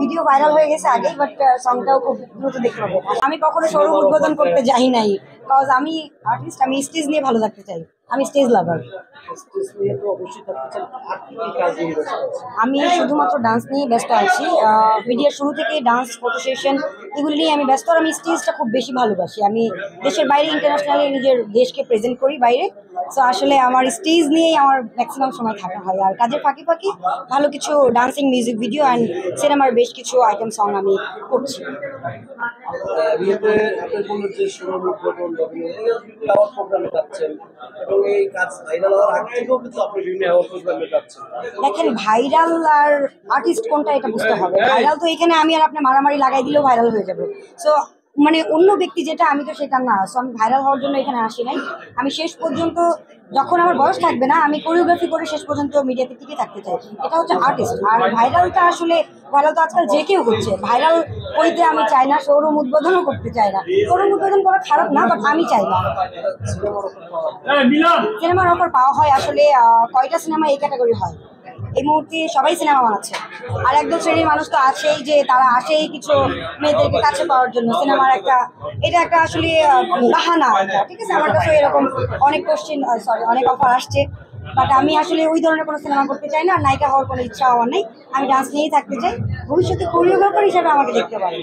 Video viral হয়ে গেছে আগে, বাট সংটাও খুব দ্রুত দেখতে হবে। আমি কখনো শোরুম উদ্বোধন করতে যাই নাই, বিকজ আমি আর্টিস্ট, আমি স্টেজ নিয়ে ভালো থাকতে চাই, আমি স্টেজ লাভার। আমি শুধুমাত্র ডান্স নিয়ে ব্যস্ত আছি, ভিডিওর শুরু থেকে ডান্স, ফটো সেশন এগুলো নিয়ে আমি ব্যস্ত। আর আমি স্টেজটা খুব বেশি ভালোবাসি, আমি দেশের বাইরে ইন্টারন্যাশনালি নিজের দেশকে প্রেজেন্ট করি বাইরে। সো আসলে আমার স্টেজ নিয়েই আমার ম্যাক্সিমাম সময় থাকা হয়। আর কাজের ফাঁকি ফাঁকি ভালো কিছু ডান্সিং মিউজিক ভিডিও অ্যান্ড সিনেমার বেশ কিছু আইটেম সং আমি করছি। দেখেন, ভাইরাল আর আর্টিস্ট কোনটা এটা বুঝতে হবে। ভাইরাল তো এখানে আমি আর আপনি মারামারি লাগাই দিলেও ভাইরাল হয়ে যাবে। সো মানে অন্য ব্যক্তি যেটা, আমি তো সেটা না। সো আমি ভাইরাল হওয়ার জন্য এখানে আসি নাই। আমি শেষ পর্যন্ত, যখন আমার বয়স থাকবে না, আমি কোরিওগ্রাফি করে শেষ পর্যন্ত মিডিয়াতে টিকে থাকতে চাই। এটা হচ্ছে আর্টিস্ট। আর ভাইরালটা আসলে, ভাইরাল তো আজকাল যে কেউ হচ্ছে। ভাইরাল হইতে আমি চাই না, শোরুম উদ্বোধনও করতে চাই না। শোরুম উদ্বোধন করা খারাপ না, বাট আমি চাই না। সিনেমার অফার পাওয়া হয় আসলে কয়টা সিনেমা এই ক্যাটাগরি হয়। এই মুহূর্তে সবাই সিনেমা বানাচ্ছে, আর একদল শ্রেণীর মানুষ তো আছেই যে তারা আসেই কিছু মেয়েদেরকে কাছে পাওয়ার জন্য। সিনেমার এটা একটা আসলে বাহানা একটা, ঠিক আছে। আমার কাছে এরকম অনেক অনেক অফার আসছে, বাট আমি আসলে ওই ধরনের কোনো সিনেমা করতে চাই না। নায়িকা হওয়ার কোনো ইচ্ছা আমার নেই। আমি ডান্স নিয়েই থাকতে চাই। ভবিষ্যতে কোরিওগ্রাফার হিসেবে আমাকে দেখতে পারেন।